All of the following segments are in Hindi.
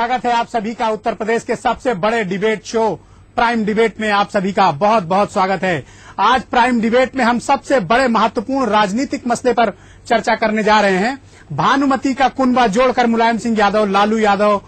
स्वागत है आप सभी का उत्तर प्रदेश के सबसे बड़े डिबेट शो प्राइम डिबेट में। आप सभी का बहुत बहुत स्वागत है। आज प्राइम डिबेट में हम सबसे बड़े महत्वपूर्ण राजनीतिक मसले पर चर्चा करने जा रहे हैं। भानुमति का कुनबा जोड़कर मुलायम सिंह यादव, लालू यादव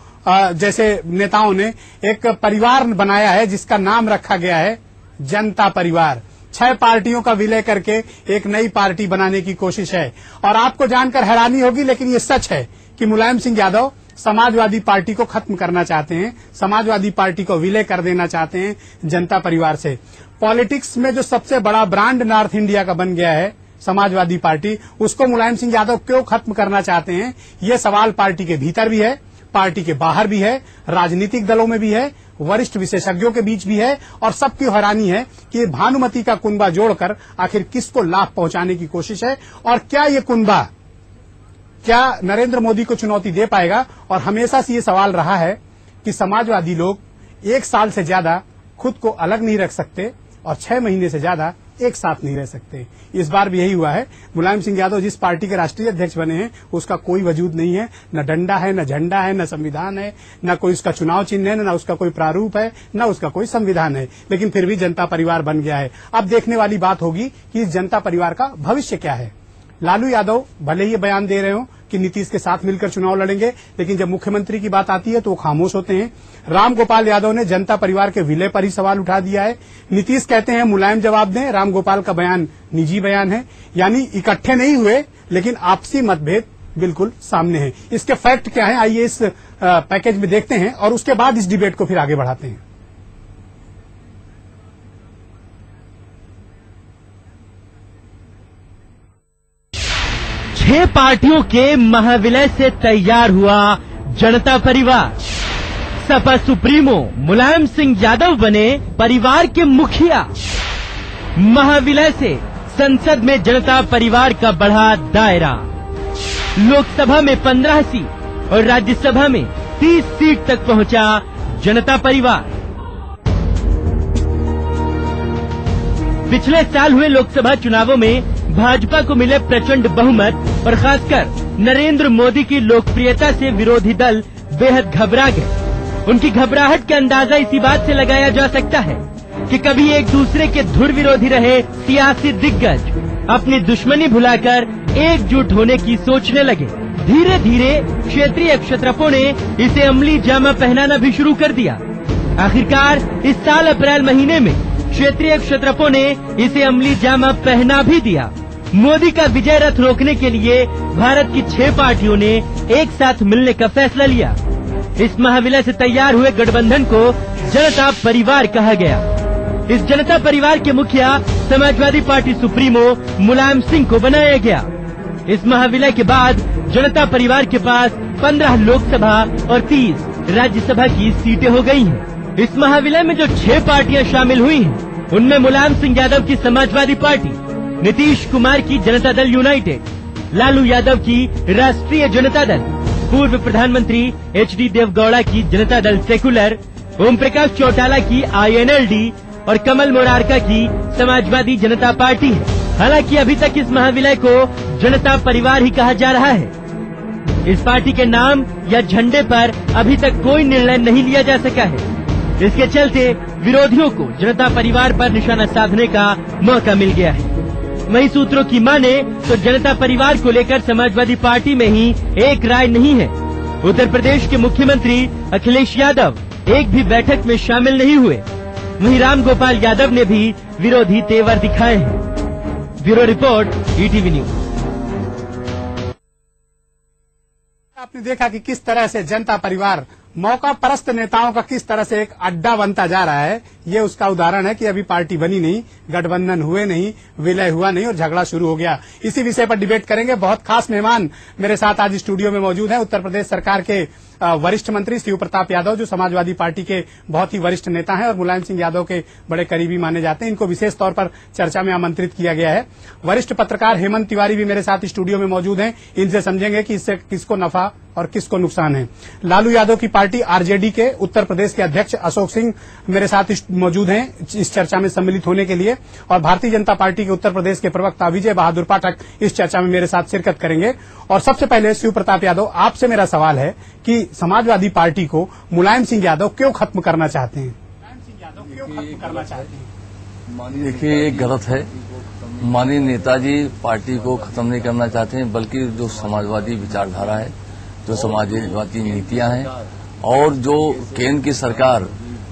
जैसे नेताओं ने एक परिवार बनाया है जिसका नाम रखा गया है जनता परिवार। 6 पार्टियों का विलय करके एक नई पार्टी बनाने की कोशिश है और आपको जानकर हैरानी होगी, लेकिन ये सच है कि मुलायम सिंह यादव समाजवादी पार्टी को खत्म करना चाहते हैं, समाजवादी पार्टी को विलय कर देना चाहते हैं जनता परिवार से। पॉलिटिक्स में जो सबसे बड़ा ब्रांड नॉर्थ इंडिया का बन गया है समाजवादी पार्टी, उसको मुलायम सिंह यादव क्यों खत्म करना चाहते हैं, ये सवाल पार्टी के भीतर भी है, पार्टी के बाहर भी है, राजनीतिक दलों में भी है, वरिष्ठ विशेषज्ञों के बीच भी है और सबकी हैरानी है कि भानुमति का कुनबा जोड़कर आखिर किसको लाभ पहुंचाने की कोशिश है और क्या ये कुनबा क्या नरेंद्र मोदी को चुनौती दे पाएगा। और हमेशा से ये सवाल रहा है कि समाजवादी लोग 1 साल से ज्यादा खुद को अलग नहीं रख सकते और 6 महीने से ज्यादा एक साथ नहीं रह सकते। इस बार भी यही हुआ है। मुलायम सिंह यादव जिस पार्टी के राष्ट्रीय अध्यक्ष बने हैं उसका कोई वजूद नहीं है, न डंडा है, न झंडा है, न संविधान है, न कोई उसका चुनाव चिन्ह है, न उसका कोई प्रारूप है, न उसका कोई संविधान है, लेकिन फिर भी जनता परिवार बन गया है। अब देखने वाली बात होगी कि इस जनता परिवार का भविष्य क्या है। लालू यादव भले ही बयान दे रहे हो कि नीतीश के साथ मिलकर चुनाव लड़ेंगे, लेकिन जब मुख्यमंत्री की बात आती है तो वो खामोश होते हैं। राम गोपाल यादव ने जनता परिवार के विलय पर ही सवाल उठा दिया है। नीतीश कहते हैं मुलायम जवाब दें, राम गोपाल का बयान निजी बयान है। यानी इकट्ठे नहीं हुए, लेकिन आपसी मतभेद बिल्कुल सामने है। इसके फैक्ट क्या है, आइए इस पैकेज में देखते हैं और उसके बाद इस डिबेट को फिर आगे बढ़ाते हैं। छह पार्टियों के महाविलय से तैयार हुआ जनता परिवार। सपा सुप्रीमो मुलायम सिंह यादव बने परिवार के मुखिया। महाविलय से संसद में जनता परिवार का बढ़ा दायरा। लोकसभा में 15 सीट और राज्यसभा में 30 सीट तक पहुंचा जनता परिवार। पिछले साल हुए लोकसभा चुनावों में भाजपा को मिले प्रचंड बहुमत और खासकर नरेंद्र मोदी की लोकप्रियता से विरोधी दल बेहद घबरा गए। उनकी घबराहट का अंदाजा इसी बात से लगाया जा सकता है कि कभी एक दूसरे के धुर विरोधी रहे सियासी दिग्गज अपनी दुश्मनी भुलाकर एकजुट होने की सोचने लगे। धीरे धीरे क्षेत्रीय क्षत्रपों ने इसे अमली जामा पहनाना भी शुरू कर दिया। आखिरकार इस साल अप्रैल महीने में क्षेत्रीय क्षत्रपों ने इसे अमली जामा पहना भी दिया। मोदी का विजय रथ रोकने के लिए भारत की 6 पार्टियों ने एक साथ मिलने का फैसला लिया। इस महाविलय से तैयार हुए गठबंधन को जनता परिवार कहा गया। इस जनता परिवार के मुखिया समाजवादी पार्टी सुप्रीमो मुलायम सिंह को बनाया गया। इस महाविलय के बाद जनता परिवार के पास 15 लोकसभा और 30 राज्यसभा की सीटें हो गयी हैं। इस महाविलय में जो 6 पार्टियां शामिल हुई हैं, उनमें मुलायम सिंह यादव की समाजवादी पार्टी, नीतीश कुमार की जनता दल यूनाइटेड, लालू यादव की राष्ट्रीय जनता दल, पूर्व प्रधानमंत्री HD देवगौड़ा की जनता दल सेकुलर, ओम प्रकाश चौटाला की INLD और कमल मोरारका की समाजवादी जनता पार्टी है। हालांकि अभी तक इस महाविलय को जनता परिवार ही कहा जा रहा है। इस पार्टी के नाम या झंडे पर अभी तक कोई निर्णय नहीं लिया जा सका है। इसके चलते विरोधियों को जनता परिवार पर निशाना साधने का मौका मिल गया है। वहीं सूत्रों की माने तो जनता परिवार को लेकर समाजवादी पार्टी में ही एक राय नहीं है। उत्तर प्रदेश के मुख्यमंत्री अखिलेश यादव एक भी बैठक में शामिल नहीं हुए। वहीं राम गोपाल यादव ने भी विरोधी तेवर दिखाए हैं। Bureau report, ETV news. आपने देखा कि किस तरह से जनता परिवार मौका परस्त नेताओं का किस तरह से एक अड्डा बनता जा रहा है। ये उसका उदाहरण है कि अभी पार्टी बनी नहीं, गठबंधन हुए नहीं, विलय हुआ नहीं और झगड़ा शुरू हो गया। इसी विषय पर डिबेट करेंगे। बहुत खास मेहमान मेरे साथ आज स्टूडियो में मौजूद हैं। उत्तर प्रदेश सरकार के वरिष्ठ मंत्री शिव प्रताप यादव, जो समाजवादी पार्टी के बहुत ही वरिष्ठ नेता हैं और मुलायम सिंह यादव के बड़े करीबी माने जाते हैं। इनको विशेष तौर पर चर्चा में आमंत्रित किया गया है। वरिष्ठ पत्रकार हेमंत तिवारी भी मेरे साथ स्टूडियो में मौजूद हैं। इनसे समझेंगे कि इससे किसको नफा और किसको नुकसान है। लालू यादव की पार्टी RJD के उत्तर प्रदेश के अध्यक्ष अशोक सिंह मेरे साथ मौजूद हैं इस चर्चा में सम्मिलित होने के लिए, और भारतीय जनता पार्टी के उत्तर प्रदेश के प्रवक्ता विजय बहादुर पाठक इस चर्चा में मेरे साथ शिरकत करेंगे। और सबसे पहले शिव प्रताप यादव, आपसे मेरा सवाल है कि समाजवादी पार्टी को मुलायम सिंह यादव क्यों खत्म करना चाहते हैं? मुलायम सिंह यादव क्यों खत्म करना चाहते हैं? देखिए, ये गलत है। माननीय नेताजी पार्टी को खत्म नहीं करना चाहते हैं, बल्कि जो समाजवादी विचारधारा है, जो समाजवादी नीतियां हैं और जो केंद्र की सरकार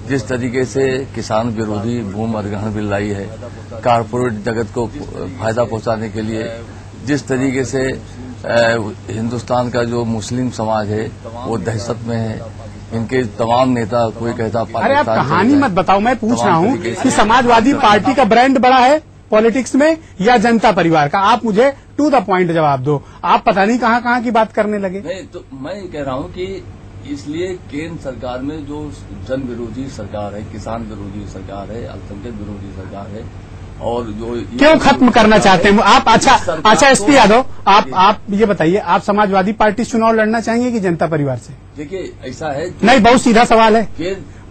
जिस तरीके से किसान विरोधी भूमि अधिग्रहण बिल लाई है, कारपोरेट जगत को फायदा पहुंचाने के लिए जिस तरीके से हिंदुस्तान का जो मुस्लिम समाज है वो दहशत में है, इनके तमाम नेता, कोई कहता अरे आप कहानी मत बताओ, मैं पूछ रहा हूँ कि समाजवादी पार्टी का ब्रांड बड़ा है पॉलिटिक्स में या जनता परिवार का? आप मुझे टू द पॉइंट जवाब दो। आप पता नहीं कहाँ की बात करने लगे। नहीं, तो मैं ये कह रहा हूँ कि इसलिए केंद्र सरकार में जो जन विरोधी सरकार है, किसान विरोधी सरकार है, अल्पसंख्यक विरोधी सरकार है, और जो क्यों खत्म करना चाहते हैं आप? अच्छा एसपी यादव, आप ये बताइए, आप समाजवादी पार्टी चुनाव लड़ना चाहेंगे कि जनता परिवार से? देखिए, ऐसा है नहीं, बहुत सीधा सवाल है,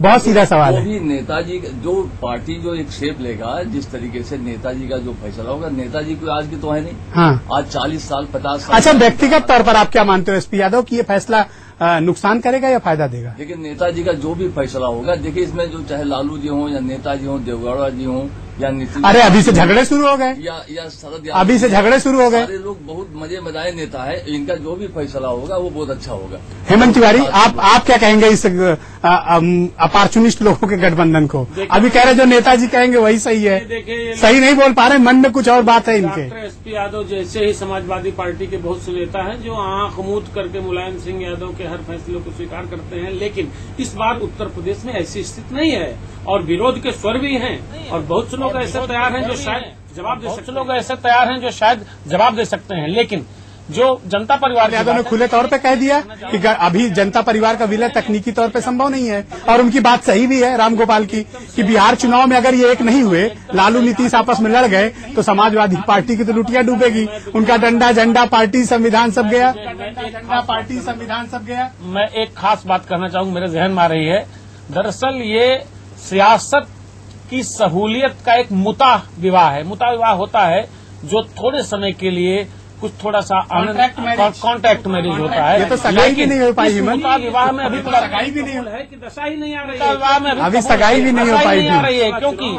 बहुत सीधा सवाल है। भी नेताजी जो पार्टी जो एक शेप लेगा, जिस तरीके से नेताजी का जो फैसला होगा, नेताजी कोई आज की तो है नहीं। हाँ, आज 40 साल 50 साल। अच्छा, व्यक्तिगत तौर पर आप क्या मानते हो एसपी यादव कि ये फैसला नुकसान करेगा या फायदा देगा? देखिए, नेताजी का जो भी फैसला होगा, देखिए इसमें जो चाहे लालू जी हों या नेताजी हों, देवगौड़ा जी हों या नीतीश, अरे अभी से झगड़े शुरू हो गए, या शरद, अभी से झगड़े शुरू हो गए। सारे लोग बहुत मजे मजाए नेता है, इनका जो भी फैसला होगा वो बहुत अच्छा होगा। हेमंत तिवारी, आप क्या कहेंगे इस अपॉर्चुनिस्ट लोगों के गठबंधन को? अभी कह रहे जो नेताजी कहेंगे वही सही है, सही नहीं बोल पा रहे, मन में कुछ और बात है इनके। डॉक्टर एसपी यादव जैसे ही समाजवादी पार्टी के बहुत से नेता हैं जो आंख मूंद करके मुलायम सिंह यादव के हर फैसले को स्वीकार करते हैं, लेकिन इस बार उत्तर प्रदेश में ऐसी स्थिति नहीं है और विरोध के स्वर भी हैं और बहुत से लोग ऐसे तैयार हैं जो शायद जवाब दे सकते हैं, लेकिन जो जनता परिवार यादव ने खुले तौर पे कह दिया कि अभी जनता परिवार का विलय तकनीकी तौर पे संभव नहीं है, और उनकी बात सही भी है राम गोपाल की कि बिहार चुनाव में अगर ये एक नहीं हुए, लालू नीतीश आपस में लड़ गए तो समाजवादी पार्टी की तो लुटिया डूबेगी, उनका डंडा झंडा पार्टी संविधान सब गया, पार्टी संविधान सब गया। मैं एक खास बात कहना चाहूंगा, मेरे जहन में आ रही है। दरअसल ये सियासत की सहूलियत का एक मुता विवाह है। मुता विवाह होता है जो थोड़े समय के लिए कुछ थोड़ा सा कॉन्ट्रैक्ट मैरिज होता है। ये तो सगाई भी नहीं हो पाई। मुता विवाह में अभी तो सगाई भी नहीं है कि दशा ही नहीं आ रही है। विवाह में अभी सगाई भी नहीं हो पाई आ रही है, क्योंकि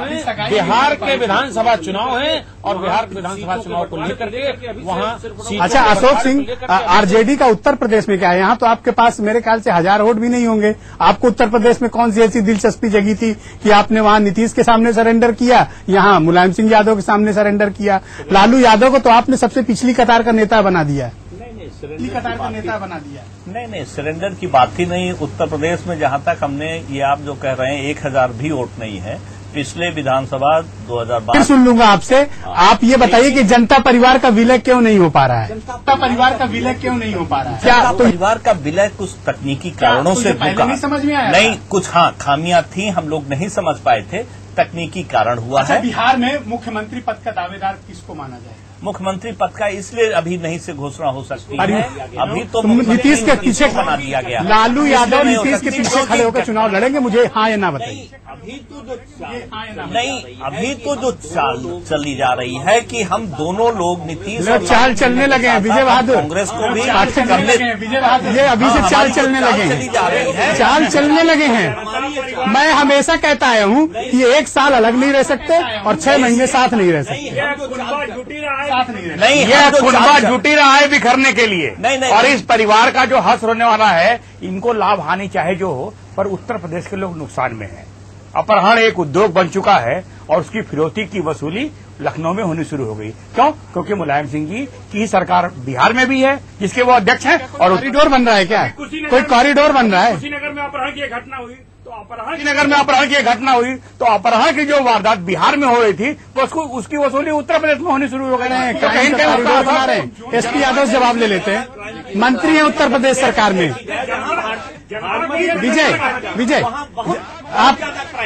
बिहार के विधानसभा चुनाव है और बिहार के विधानसभा चुनाव को लेकर के वहाँ। अच्छा अशोक सिंह, आरजेडी का उत्तर प्रदेश में क्या है? यहाँ तो आपके पास मेरे ख्याल से 1000 वोट भी नहीं होंगे। आपको उत्तर प्रदेश में कौन सी ऐसी दिलचस्पी जगी थी कि आपने वहाँ नीतीश के सामने सरेंडर किया, यहाँ मुलायम सिंह यादव के सामने सरेंडर किया? लालू यादव को तो आपने सबसे पिछली कतार का नेता बना दिया, पिछली कतार का नेता बना दिया। नहीं, सरेंडर की बात ही नहीं। उत्तर प्रदेश में जहां तक हमने, ये आप जो कह रहे हैं 1000 भी वोट नहीं है। पिछले विधानसभा 2012 सुन लूंगा आपसे। आप ये बताइए कि जनता परिवार का विलय क्यों नहीं हो पा रहा है? जनता परिवार का विलय क्यों नहीं हो पा रहा है? क्या परिवार का विलय कुछ तकनीकी कारणों से रुका? नहीं समझ में आया? नहीं, कुछ खामियां थी, हम लोग नहीं समझ पाए थे, तकनीकी कारण हुआ है। बिहार में मुख्यमंत्री पद का दावेदार किसको माना जाए? मुख्यमंत्री पद का इसलिए अभी नहीं से घोषणा हो सकती है, अभी तो नीतीश के पीछे बना दिया गया। लालू यादव नीतीश के पीछे खड़े होकर चुनाव लड़ेंगे, मुझे हाँ या ना बताइए। अभी तो जो चाल चली जा रही है कि हम दोनों लोग नीतीश चाल चलने लगे हैं, विजय बहादुर कांग्रेस को भी विजय बहादुर ये अभी से चाल चलने लगे हैं, चाल चलने लगे हैं। मैं हमेशा कहता आया हूँ कि 1 साल अलग नहीं रह सकते और 6 महीने साथ नहीं रह सकते। नहीं, ये कुनबा जुटी रहा है बिखरने के लिए। नहीं, और इस परिवार का जो हश्र होने वाला है, इनको लाभ हानि चाहे जो हो, पर उत्तर प्रदेश के लोग नुकसान में हैं। अपहरण एक उद्योग बन चुका है और उसकी फिरौती की वसूली लखनऊ में होनी शुरू हो गई। क्यों? क्योंकि मुलायम सिंह जी की सरकार बिहार में भी है, जिसके वो अध्यक्ष हैं, और कॉरिडोर बन रहा है क्या? कोई कॉरिडोर बन रहा है? कुशीनगर में अपहरण की घटना हुई कुशीनगर में अपहरण की घटना हुई तो अपहरण की जो वारदात बिहार में हो रही थी, तो उसकी वसूली उत्तर प्रदेश में होनी शुरू हो गई है। कहीं कॉरिडोर बना रहे हैं। एसपी यादव से जवाब ले लेते हैं, मंत्री हैं उत्तर प्रदेश सरकार में। विजय आप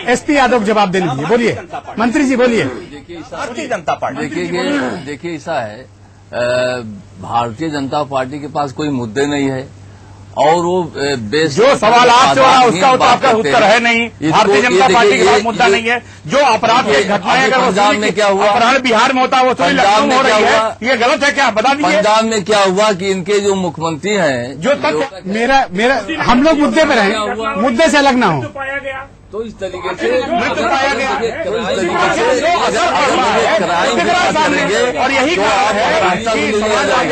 एसपी यादव को जवाब दे लीजिए, बोलिए मंत्री जी बोलिए। भारतीय जनता पार्टी देखिए ऐसा है, भारतीय जनता पार्टी के पास कोई मुद्दे नहीं है और वो जो सवाल आपसे हो रहा है उसका आपका उत्तर है नहीं। भारतीय जनता पार्टी के पास मुद्दा नहीं है। जो अपराध की घटनाएं अगर पंजाब में क्या हुआ, अपराध बिहार में होता है वो पंजाब में क्या हुआ, ये गलत है क्या? बता दीजिए। पंजाब में क्या हुआ कि इनके जो मुख्यमंत्री हैं जो तक मेरा हम लोग मुद्दे पे रहें, मुद्दे से अलग ना हो। पाया गया तो इस तरीके से पाया गया तो इस तरीके से क्राइम करेंगे और यही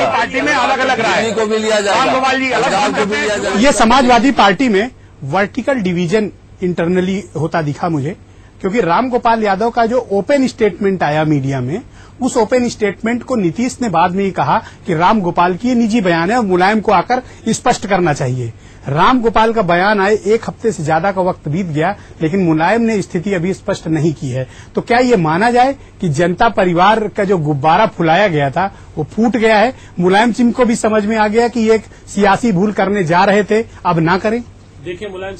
पार्टी में अलग अलग राय को भी लिया जाएगा, पंजाब को भी लिया जाएगा। ये समाजवादी पार्टी में वर्टिकल डिवीजन इंटरनली होता दिखा मुझे, क्योंकि रामगोपाल यादव का जो ओपन स्टेटमेंट आया मीडिया में, उस ओपन स्टेटमेंट को नीतीश ने बाद में ही कहा कि रामगोपाल की ये निजी बयान है और मुलायम को आकर स्पष्ट करना चाहिए। रामगोपाल का बयान आए 1 हफ्ते से ज्यादा का वक्त बीत गया, लेकिन मुलायम ने स्थिति अभी स्पष्ट नहीं की है। तो क्या ये माना जाए कि जनता परिवार का जो गुब्बारा फुलाया गया था वो फूट गया है? मुलायम सिंह को भी समझ में आ गया कि ये एक सियासी भूल करने जा रहे थे, अब ना करें। देखिए मुलायम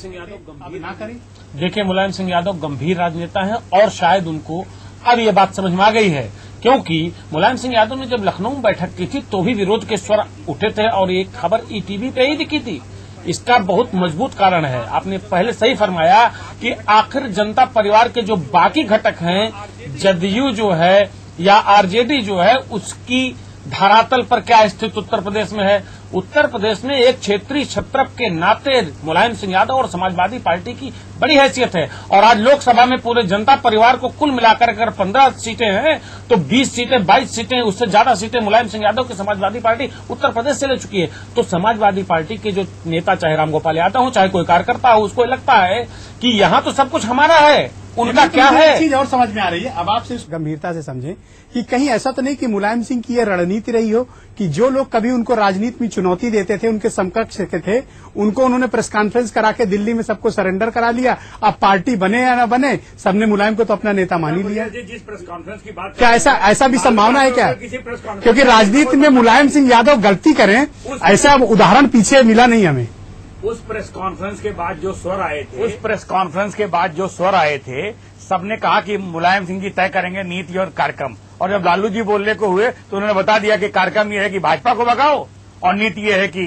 सिंह यादव गंभीर राजनेता हैं और शायद उनको अब ये बात समझ में आ गई है, क्योंकि मुलायम सिंह यादव ने जब लखनऊ में बैठक की थी तो भी विरोध के स्वर उठे थे और एक खबर ईटीवी पे ही दिखी थी। इसका बहुत मजबूत कारण है, आपने पहले सही फरमाया कि आखिर जनता परिवार के जो बाकी घटक हैं, जदयू जो है या आरजेडी जो है, उसकी धरातल पर क्या स्थिति उत्तर प्रदेश में है। उत्तर प्रदेश में एक क्षेत्रीय छत्रप के नाते मुलायम सिंह यादव और समाजवादी पार्टी की बड़ी हैसियत है और आज लोकसभा में पूरे जनता परिवार को कुल मिलाकर अगर 15 सीटें हैं तो 20 सीटें 22 सीटें उससे ज्यादा सीटें मुलायम सिंह यादव की समाजवादी पार्टी उत्तर प्रदेश से ले चुकी है। तो समाजवादी पार्टी के जो नेता, चाहे रामगोपाल यादव हो चाहे कोई कार्यकर्ता हो, उसको लगता है कि यहाँ तो सब कुछ हमारा है, उनका क्या है। चीज और समझ में आ रही है, अब आपसे गंभीरता से समझें कि कहीं ऐसा तो नहीं कि मुलायम सिंह की यह रणनीति रही हो कि जो लोग कभी उनको राजनीति में चुनौती देते थे, उनके समकक्ष के थे, उनको उन्होंने प्रेस कॉन्फ्रेंस करा के दिल्ली में सबको सरेंडर करा लिया। अब पार्टी बने या न बने, सबने मुलायम को तो अपना नेता मान ही लिया। जिस प्रेस कॉन्फ्रेंस की बात, क्या ऐसा भी संभावना है क्या? क्योंकि राजनीति में मुलायम सिंह यादव गलती करें, ऐसा उदाहरण पीछे मिला नहीं हमें। उस प्रेस कॉन्फ्रेंस के बाद जो स्वर आए थे, सबने कहा कि मुलायम सिंह जी तय करेंगे नीति और कार्यक्रम, और जब लालू जी बोलने को हुए तो उन्होंने बता दिया कि कार्यक्रम ये है कि भाजपा को भगाओ और नीति ये है कि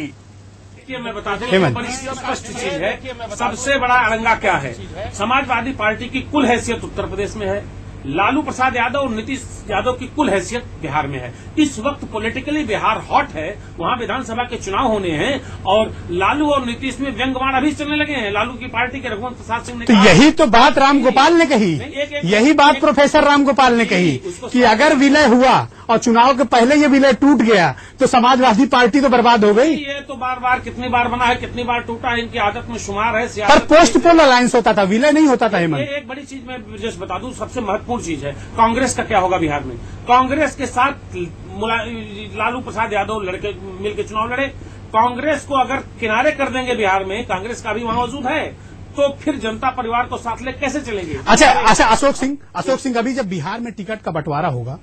मैं बता दूं, बड़ी स्पष्ट चीज है। सबसे बड़ा अड़ंगा क्या है? समाजवादी पार्टी की कुल हैसियत उत्तर प्रदेश में है, लालू प्रसाद यादव और नीतीश यादव की कुल हैसियत बिहार में है। इस वक्त पॉलिटिकली बिहार हॉट है, वहां विधानसभा के चुनाव होने हैं और लालू और नीतीश में व्यंग्यबाण अभी चलने लगे हैं। लालू की पार्टी के रघुवंश प्रसाद सिंह ने तो यही तो बात रामगोपाल ने कही, यही बात प्रोफेसर रामगोपाल ने कही कि अगर विलय हुआ और चुनाव के पहले ये विलय टूट गया तो समाजवादी पार्टी तो बर्बाद हो गई। ये तो बार कितनी बार बना है, कितनी बार टूटा है, इनकी आदत में शुमार है। पर पोस्ट पोल अलायंस होता था, विलय नहीं होता था। हेमंत, एक बड़ी चीज मैं जस्ट बता दूं, सबसे महत्वपूर्ण चीज है कांग्रेस का क्या होगा बिहार में। कांग्रेस के साथ लालू प्रसाद यादव मिलकर चुनाव लड़े, कांग्रेस को अगर किनारे कर देंगे बिहार में, कांग्रेस का भी वहां मौजूद है, तो फिर जनता परिवार को साथ ले कैसे चलेंगे? अच्छा, अशोक सिंह, अभी जब बिहार में टिकट का बंटवारा होगा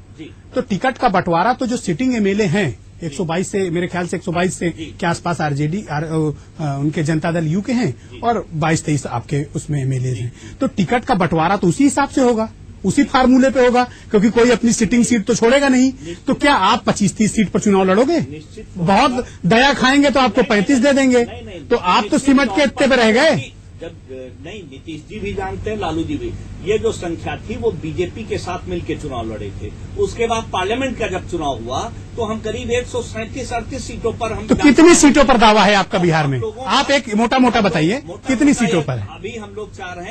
तो टिकट का बंटवारा तो जो सिटिंग एमएलए हैं 122 से, मेरे ख्याल से 122 से के आसपास आरजेडी उनके जनता दल यू के हैं और 22-23 आपके उसमें एमएलए हैं, तो टिकट का बंटवारा तो उसी हिसाब से होगा, उसी फार्मूले पे होगा, क्योंकि कोई अपनी सिटिंग सीट तो छोड़ेगा नहीं। तो क्या आप 25-30 सीट पर चुनाव लड़ोगे? बहुत दया खाएंगे तो आपको 35 दे देंगे, तो आप तो सिमट के इतने पे रह गए। जब नहीं, नीतीश जी भी जानते हैं, लालू जी भी, ये जो संख्या थी वो बीजेपी के साथ मिलकर चुनाव लड़े थे। उसके बाद पार्लियामेंट का जब चुनाव हुआ तो हम करीब 137-38 सीटों पर हम। तो कितनी सीटों पर दावा है आपका बिहार में? आप एक मोटा बताइए, कितनी सीटों पर? अभी हम लोग चाह रहे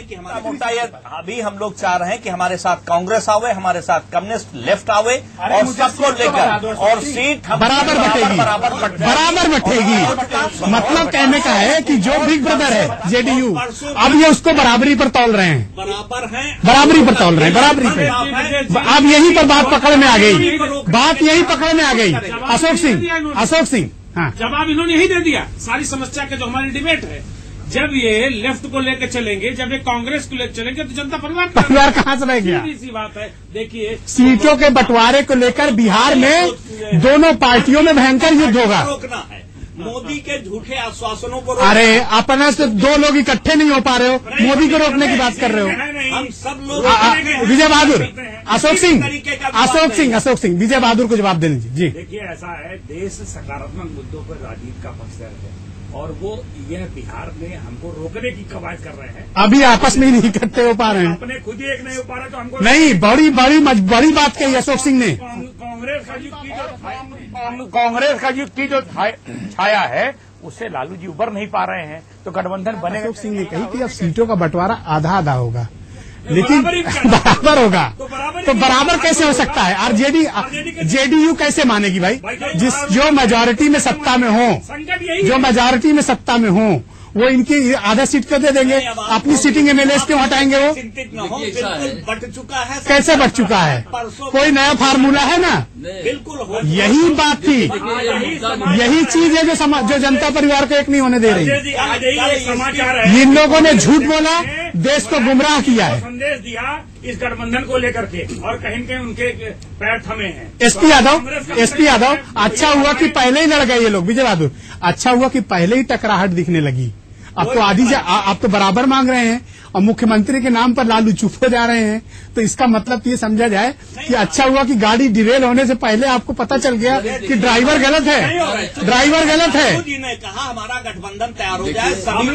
हैं कि हमारे साथ कांग्रेस आवे, हमारे साथ कम्युनिस्ट लेफ्ट आवे और सबको लेकर और सीट बराबर बटेगी। मतलब कहने का है कि जो बिग ब्रदर है जेडीयू, अब ये उसको बराबरी पर तौल रहे हैं, बराबरी पर तौल रहे हैं, बराबरी पे। अब यहीं पर बात पकड़ में आ गई, अशोक सिंह, हाँ, जवाब इन्होंने यही दे दिया सारी समस्या के जो हमारी डिबेट है। जब ये लेफ्ट को लेकर चलेंगे, जब ये कांग्रेस को लेकर चलेंगे तो जनता परिवार कहाँ से रह गया? सीधी सी बात है। देखिए, सीटों के बंटवारे को लेकर बिहार में दोनों पार्टियों में भयंकर युद्ध होगा। रोकना है मोदी के झूठे आश्वासनों को। अरे अपना से 2 लोग इकट्ठे नहीं हो पा रहे हो, मोदी को रोकने की बात कर रहे हो। हम सब लोग विजय बहादुर, अशोक सिंह, विजय बहादुर को जवाब दे लीजिए जी। देखिए, ऐसा है, देश सकारात्मक मुद्दों पर राजनीति का पक्षधर है और वो यह बिहार में हमको रोकने की कवायद कर रहे हैं। अभी आपस में ही नहीं इकट्ठे हो पा रहे हैं, अपने खुद ही एक नहीं हो पा रहे तो हमको नहीं। बड़ी बात कही अशोक सिंह ने। कांग्रेस का युग की जो छाया है उससे लालू जी उबर नहीं पा रहे हैं, तो गठबंधन बनेगा। अशोक सिंह ने कही कि अब सीटों का बंटवारा आधा आधा होगा, लेकिन बराबर होगा तो बराबर कैसे हो सकता है? और जेडीयू कैसे मानेगी भाई? जो मेजॉरिटी में सत्ता में हो, जो मेजॉरिटी में सत्ता में हो, वो इनकी आधा सीट क्यों दे देंगे? अपनी सीटिंग एमएलए क्यों हटाएंगे? वो चिंतित न हो, बिल्कुल बट चुका है। कैसे बट चुका है? कोई नया फार्मूला है ना? बिल्कुल हो। यही बात थी, यही चीज है जो जनता परिवार को एक नहीं होने दे रही। समाचार है, इन लोगों ने झूठ बोला, देश को गुमराह किया है। संदेश दिया इस गठबंधन को लेकर के, और कहीं न कहीं उनके पैर थमे हैं। एसपी यादव, अच्छा हुआ कि पहले ही लड़ गए ये लोग। विजय बहादुर, अच्छा हुआ कि पहले ही टकराहट दिखने लगी। अब तो अब तो बराबर मांग रहे हैं, और मुख्यमंत्री के नाम पर लालू चुप हो जा रहे हैं। तो इसका मतलब ये समझा जाए कि अच्छा हुआ कि गाड़ी डिरेल होने से पहले आपको पता चल गया कि ड्राइवर गलत है, ड्राइवर गलत है। मोदी ने कहा हमारा गठबंधन तैयार हो जाए।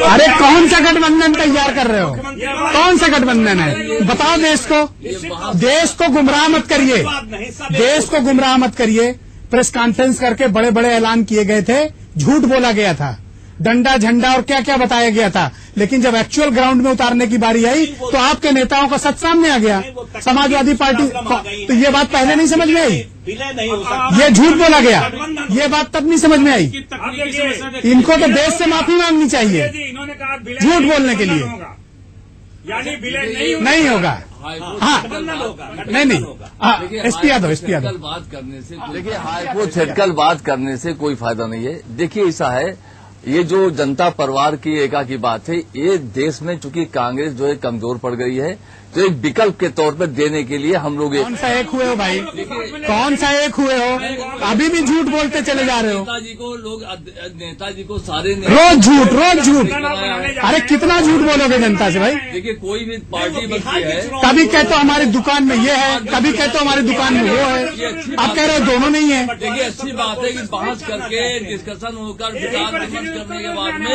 अरे कौन सा गठबंधन तैयार कर रहे हो? कौन सा गठबंधन है? बताओ देश को। देश को गुमराह मत करिए, देश को गुमराह मत करिए। प्रेस कॉन्फ्रेंस करके बड़े बड़े ऐलान किए गए थे, झूठ बोला गया था, डंडा झंडा और क्या क्या बताया गया था, लेकिन जब एक्चुअल ग्राउंड में उतारने की बारी आई तो आपके नेताओं का सच सामने आ गया। समाजवादी पार्टी, तो ये बात पहले नहीं समझ में आई, नहीं हो सकता। ये झूठ बोला गया, ये बात तब नहीं समझ में आई। इनको तो देश से माफी मांगनी चाहिए इन्होंने कहा झूठ बोलने के लिए। यानी विलय नहीं होगा। हाँ, नहीं। एसपी यादव, बात करने से देखिए, हाइपोथेटिकल बात करने से कोई फायदा नहीं है। देखिए ऐसा है, ये जो जनता परिवार की एका की बात है, ये देश में चूंकि कांग्रेस जो है कमजोर पड़ गई है, तो एक विकल्प के तौर पर देने के लिए हम लोग कौन सा एक हुए हो भाई? कौन सा एक हुए हो? अभी भी झूठ बोलते चले जा रहे हो। नेताजी को सारे रोज झूठ। अरे कितना झूठ बोलोगे जनता से भाई? देखिए, कोई भी पार्टी बनती है, कभी कहते हो हमारी दुकान में ये है, कभी कहते हो हमारी दुकान में वो है, अब कह रहे हो दोनों नहीं है। देखिए, अच्छी बात है कि बहस करके डिस्कशन होकर विचार विमर्श करने के बाद में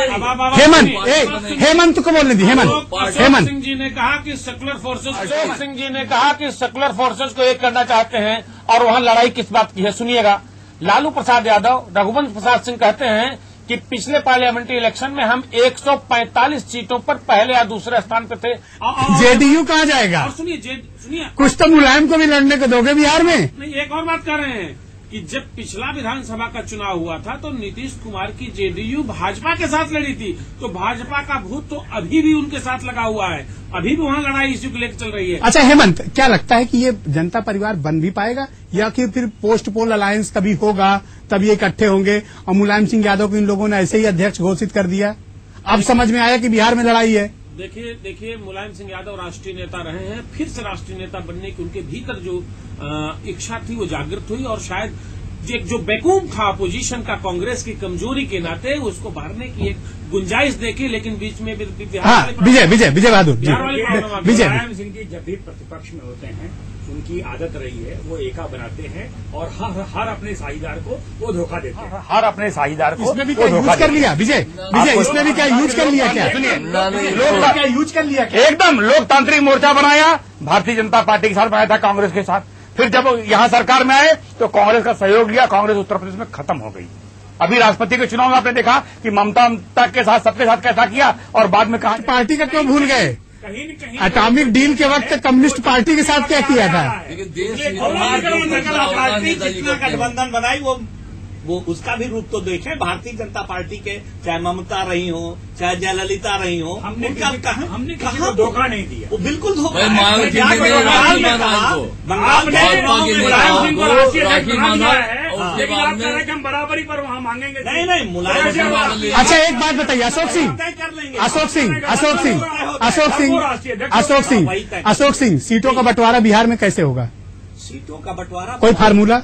हेमंत को बोलने दी। हेमंत सिंह जी ने कहा कि सेकुलर फोर्सेस, अशोक सिंह जी ने कहा कि सेकुलर फोर्सेस को एक करना चाहते हैं, और वहां लड़ाई किस बात की है सुनिएगा। लालू प्रसाद यादव, रघुवंश प्रसाद सिंह कहते हैं कि पिछले पार्लियामेंट्री इलेक्शन में हम 145 सीटों पर पहले या दूसरे स्थान पर थे। जेडीयू कहाँ जाएगा? सुनिए, कुछ तो मुलायम को भी लड़ने को दोगे बिहार में? नहीं, एक और बात कर रहे हैं कि जब पिछला विधानसभा का चुनाव हुआ था तो नीतीश कुमार की जेडीयू भाजपा के साथ लड़ी थी, तो भाजपा का भूत तो अभी भी उनके साथ लगा हुआ है, अभी भी वहाँ लड़ाई इश्यू को लेकर चल रही है। अच्छा हेमंत, क्या लगता है कि ये जनता परिवार बन भी पाएगा, या फिर पोस्ट पोल अलायंस कभी होगा तब ये इकट्ठे होंगे? और मुलायम सिंह यादव को इन लोगों ने ऐसे ही अध्यक्ष घोषित कर दिया, अब समझ में आया कि बिहार में लड़ाई है। देखिए मुलायम सिंह यादव राष्ट्रीय नेता रहे हैं, फिर से राष्ट्रीय नेता बनने की उनके भीतर जो इच्छा थी वो जागृत हुई, और शायद जो वैक्यूम था अपोजिशन का कांग्रेस की कमजोरी के नाते उसको भरने की एक गुंजाइश देखी, लेकिन बीच में विजय बहादुर मुलायम सिंह जी जब भी प्रतिपक्ष में होते हैं उनकी आदत रही है, वो एका बनाते हैं और हर अपने साझीदार को वो धोखा देते हैं, हर अपने साझीदार को। इसमें भी क्या यूज कर लिया विजय? इसमें भी क्या यूज कर लिया? क्या सुनिए, क्या यूज कर लिया? एकदम लोकतांत्रिक मोर्चा बनाया, भारतीय जनता पार्टी के साथ बनाया था, कांग्रेस के साथ। फिर जब यहाँ सरकार में आए तो कांग्रेस का सहयोग लिया, कांग्रेस उत्तर प्रदेश में खत्म हो गई। अभी राष्ट्रपति के चुनाव में आपने देखा कि ममता के साथ सबके साथ कैसा किया, और बाद में कहा पार्टी का क्यों भूल गए? कहीं न कहीं एटॉमिक डील के वक्त कम्युनिस्ट पार्टी के साथ क्या किया था? जितना गठबंधन बनाई वो उसका भी रूप तो देखें। भारतीय जनता पार्टी के चाहे ममता रही हो, चाहे जयललिता रही हो, हमने किसी को धोखा नहीं दिया। वो बिल्कुल धोखा। आपने मुलायम सिंह को राष्ट्रीय अध्यक्ष बना दिया है, लेकिन आप कह रहे हैं कि हम बराबरी पर वहाँ मांगेंगे। नहीं, मुलायम सिंह। अच्छा एक बात बताइए, अशोक सिंह सीटों का बंटवारा बिहार में कैसे होगा? सीटों का बंटवारा कोई फार्मूला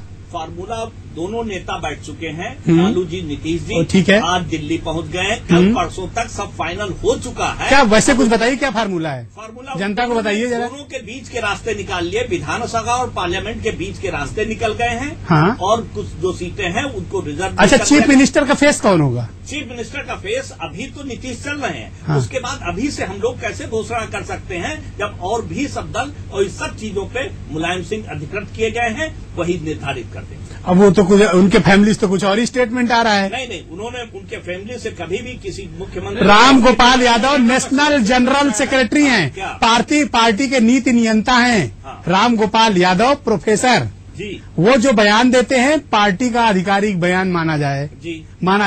दोनों नेता बैठ चुके हैं, लालू जी नीतीश जी, ठीक है, आज दिल्ली पहुंच गए। कल परसों तक सब फाइनल हो चुका है। क्या वैसे कुछ बताइए, क्या फार्मूला है? फार्मूला जनता को बताइए जरा। दोनों के बीच के रास्ते निकाल लिए, विधानसभा और पार्लियामेंट के बीच के रास्ते निकल गए हैं। हाँ। और कुछ जो सीटें हैं उनको रिजर्व। अच्छा, चीफ मिनिस्टर का फेस कौन होगा? चीफ मिनिस्टर का फेस अभी तो नीतीश चल रहे हैं। हाँ। उसके बाद अभी से हम लोग कैसे घोषणा कर सकते हैं जब और भी सब दल और इस सब चीजों पे मुलायम सिंह अधिकृत किए गए हैं, वही निर्धारित कर देंगे। अब वो तो कुछ, उनके फैमिली से तो कुछ और ही स्टेटमेंट आ रहा है। नहीं, उन्होंने उनके फैमिली से कभी भी किसी मुख्यमंत्री। Ram Gopal Yadav national general secretary हैं, पार्टी के नीति नियंता हैं। हाँ। राम गोपाल यादव प्रोफेसर जी, वो जो बयान देते हैं पार्टी का आधिकारिक बयान माना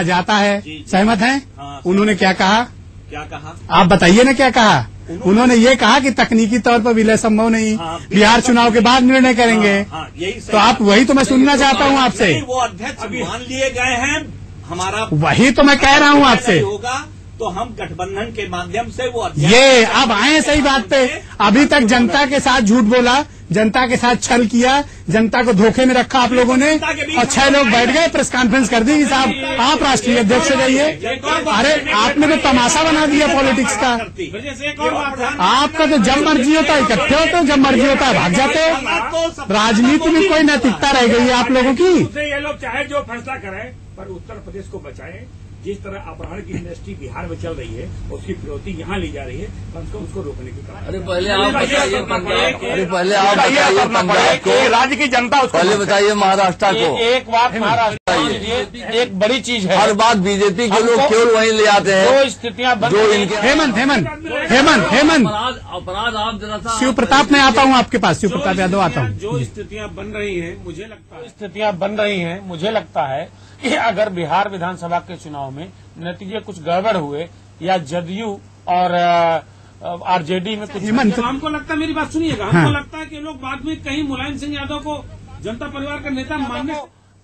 जाता है। जी। सहमत हैं? हाँ, उन्होंने क्या कहा? क्या कहा? आप बताइए ना क्या कहा। उन्होंने ये कहा कि तकनीकी तौर पर विलय संभव नहीं, बिहार चुनाव के बाद निर्णय करेंगे। यही तो आप वही तो मैं सुनना चाहता हूँ आपसे। वो अध्यक्ष मान लिए गए हैं, हमारा वही तो मैं कह रहा हूँ आपसे। होगा तो हम गठबंधन के माध्यम से वो अध्यक्ष। ये अब आए सही बात पे। अभी तक जनता के साथ झूठ बोला, जनता के साथ छल किया, जनता को धोखे में रखा आप लोगों ने, और 6 लोग बैठ गए, प्रेस कॉन्फ्रेंस कर दी साहब आप राष्ट्रीय अध्यक्ष हो जाइए। अरे आपने तो तमाशा बना दिया पॉलिटिक्स का। आपका तो जब मर्जी होता है इकट्ठे होते हो, जब मर्जी होता है भाग जाते हो। राजनीति में कोई नैतिकता रह गई है आप लोगों की। ये लोग चाहे जो फैसला करें, पर उत्तर प्रदेश को बचाएं। जिस तरह अपहरण की इंडस्ट्री बिहार में चल रही है, उसकी फिरौती यहाँ ली जा रही है, कम से कम उसको रोकने की। अरे पहले आप बताइए पंजाब को, राज्य की जनता उसको पहले बताइए महाराष्ट्र को। एक बात महाराष्ट्र, ये एक बड़ी चीज है। हर बात बीजेपी के लोग केवल वहीं ले आते हैं जो स्थितियां बन जो रही हैं। इनके। हेमंत अपराध आप जरा सा शिव प्रताप, मैं आता हूँ आपके पास। शिव प्रताप यादव आता हूँ। जो स्थितियां बन रही हैं, मुझे लगता है कि अगर बिहार विधानसभा के चुनाव में नतीजे कुछ गड़बड़ हुए या जदयू और आरजेडी में कुछ, हेमंत, हमको लगता है, मेरी बात सुनिएगा, हमको लगता है कि लोग बाद में कहीं मुलायम सिंह यादव को जनता परिवार का नेता मानने।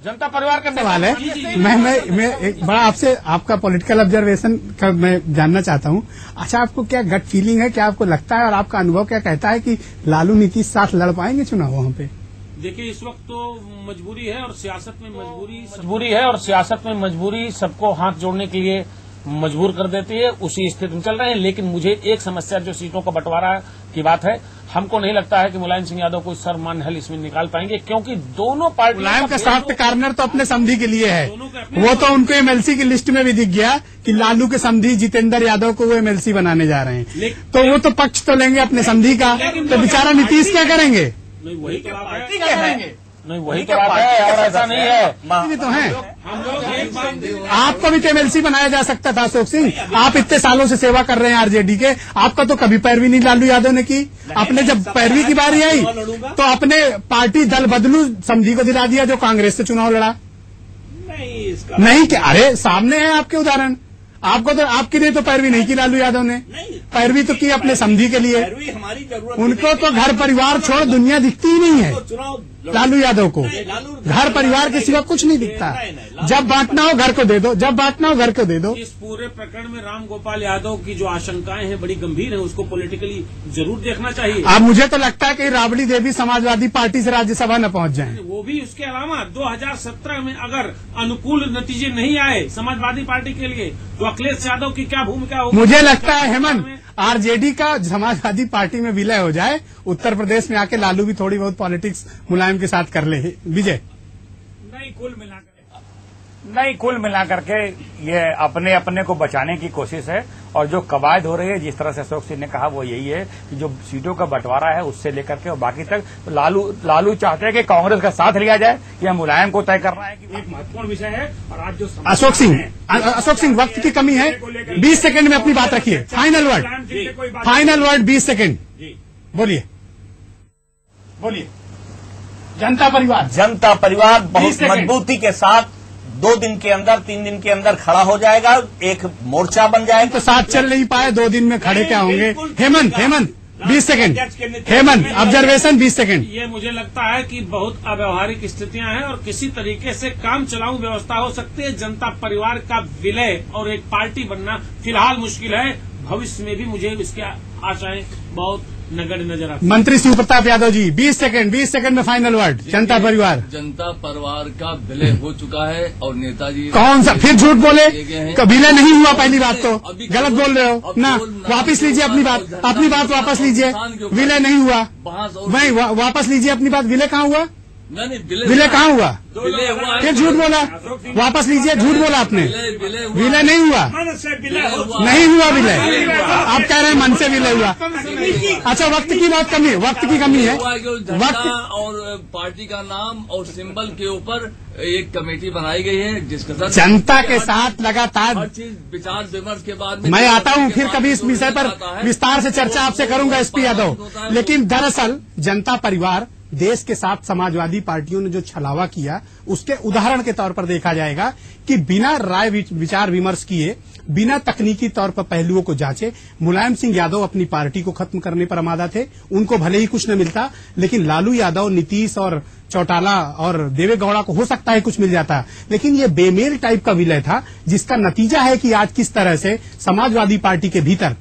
जनता परिवार का सवाल है। मैं एक बड़ा आपसे आपका पॉलिटिकल ऑब्जर्वेशन का मैं जानना चाहता हूँ। अच्छा, आपको क्या गट फीलिंग है, क्या आपको लगता है और आपका अनुभव क्या कहता है कि लालू नीतीश साथ लड़ पाएंगे चुनाव वहाँ पे? देखिए, इस वक्त तो मजबूरी है और सियासत में मजबूरी सबको हाथ जोड़ने के लिए मजबूर कर देती है। उसी स्थिति में चल रहे हैं। लेकिन मुझे एक समस्या जो सीटों का बंटवारा की बात है, हमको नहीं लगता है कि मुलायम सिंह यादव कोई सर्वमान्य हल इसमें निकाल पाएंगे, क्योंकि दोनों पार्टी। मुलायम का सॉफ्ट कार्नर तो अपने समधी के लिए है। वो तो उनको एमएलसी की लिस्ट में भी दिख गया कि लालू के समधी जितेंद्र यादव को वो एमएलसी बनाने जा रहे हैं। तो वो तो पक्ष तो लेंगे अपने समधी का, तो बेचारा नीतीश क्या करेंगे? वही तो बात है, और ऐसा नहीं है। तो है, आपको भी तो एमएलसी बनाया जा सकता था अशोक सिंह। आप इतने सालों से सेवा कर रहे हैं आरजेडी के, आपका तो कभी पैरवी नहीं लालू यादव ने की। आपने जब पैरवी की बारी आई तो अपने पार्टी दल बदलू समझी को दिला दिया, जो कांग्रेस से चुनाव लड़ा। नहीं क्या? अरे सामने है आपके उदाहरण। आपको तो, आपके लिए तो पैरवी नहीं की लालू यादव ने, पैरवी तो की अपने समधी के लिए। हमारी जरूरत, उनको तो घर परिवार छोड़ दुनिया दिखती ही नहीं है। लालू यादव को घर परिवार के सिवा कुछ नहीं दिखता। जब बांटना हो घर को दे दो, जब बांटना हो घर को दे दो। इस पूरे प्रकरण में राम गोपाल यादव की जो आशंकाएं हैं बड़ी गंभीर हैं, उसको पॉलिटिकली जरूर देखना चाहिए। अब मुझे तो लगता है कि राबड़ी देवी समाजवादी पार्टी से राज्यसभा न पहुंच जाएं। वो भी, उसके अलावा 2017 में अगर अनुकूल नतीजे नहीं आए समाजवादी पार्टी के लिए, तो अखिलेश यादव की क्या भूमिका होगी? मुझे लगता है हेमंत, आरजेडी का समाजवादी पार्टी में विलय हो जाए, उत्तर प्रदेश में आके लालू भी थोड़ी बहुत पॉलिटिक्स मुलायम के साथ कर ले। विजय, नहीं, कुल मिलाकर के ये अपने अपने को बचाने की कोशिश है। और जो कवायद हो रही है, जिस तरह से अशोक सिंह ने कहा, वो यही है कि जो सीटों का बंटवारा है उससे लेकर के और बाकी तक, तो लालू चाहते हैं कि कांग्रेस का साथ लिया जाए या मुलायम को तय करना है कि एक महत्वपूर्ण विषय है। और आज जो अशोक सिंह वक्त की कमी है, 20 सेकंड में अपनी बात रखिए। Final word 20 second. बोलिए। जनता परिवार बहुत मजबूती के साथ 2 दिन के अंदर, 3 दिन के अंदर खड़ा हो जाएगा, एक मोर्चा बन जाएगा। तो साथ चल नहीं पाए, 2 दिन में खड़े क्या होंगे? Hemant 20 second. Hemant, observation 20 second. ये मुझे लगता है कि बहुत अव्यवहारिक स्थितियां हैं और किसी तरीके से काम चलाऊ व्यवस्था हो सकती है। जनता परिवार का विलय और एक पार्टी बनना फिलहाल मुश्किल है। भविष्य में भी मुझे इसकी आशाएं बहुत नगण्य नजर आता है। मंत्री शिव प्रताप यादव जी 20 सेकंड में फाइनल वर्ड। जनता परिवार का विलय हो चुका है और नेताजी कौन सा फिर झूठ बोले? विलय नहीं हुआ, पहली बात तो गलत बोल रहे हो ना। वापस लीजिए अपनी बात वापस लीजिए। विलय नहीं हुआ, वही वापस लीजिए अपनी बात। विलय कहाँ हुआ? विलय कहाँ हुआ? फिर झूठ बोला, वापस लीजिए। झूठ बोला आपने, विलय नहीं हुआ, नहीं हुआ विलय। आप कह रहे हैं मन से विलय हुआ। अच्छा, वक्त की बहुत कमी है, वक्त की कमी है। वक्त और पार्टी का नाम और सिंबल के ऊपर एक कमेटी बनाई गई है जिसका जनता के साथ लगातार हर चीज विचार विमर्श के बाद मैं आता हूँ। फिर कभी इस विषय पर विस्तार से चर्चा आपसे करूंगा एसपी यादव। लेकिन दरअसल जनता परिवार देश के साथ समाजवादी पार्टियों ने जो छलावा किया उसके उदाहरण के तौर पर देखा जाएगा कि बिना राय विचार विमर्श किए, बिना तकनीकी तौर पर पहलुओं को जांचे मुलायम सिंह यादव अपनी पार्टी को खत्म करने पर आमादा थे। उनको भले ही कुछ न मिलता, लेकिन लालू यादव, नीतीश और चौटाला और देवेगौड़ा को हो सकता है कुछ मिल जाता, लेकिन ये बेमेल टाइप का विलय था, जिसका नतीजा है कि आज किस तरह से समाजवादी पार्टी के भीतर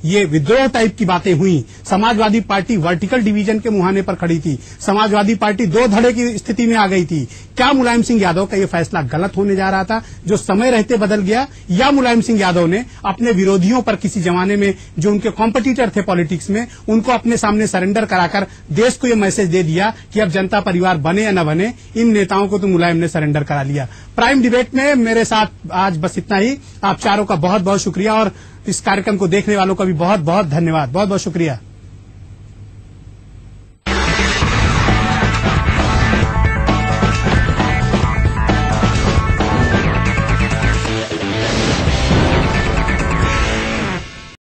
ये विद्रोह टाइप की बातें हुई। समाजवादी पार्टी वर्टिकल डिवीजन के मुहाने पर खड़ी थी, समाजवादी पार्टी दो धड़े की स्थिति में आ गई थी। क्या मुलायम सिंह यादव का ये फैसला गलत होने जा रहा था जो समय रहते बदल गया, या मुलायम सिंह यादव ने अपने विरोधियों पर किसी जमाने में जो उनके कॉम्पिटिटर थे पॉलिटिक्स में, उनको अपने सामने सरेंडर कराकर देश को ये मैसेज दे दिया कि अब जनता परिवार बने या न बने, इन नेताओं को तो मुलायम ने सरेंडर करा लिया। प्राइम डिबेट में मेरे साथ आज बस इतना ही। आप चारों का बहुत बहुत शुक्रिया और इस कार्यक्रम को देखने वालों का भी बहुत बहुत धन्यवाद। बहुत बहुत शुक्रिया।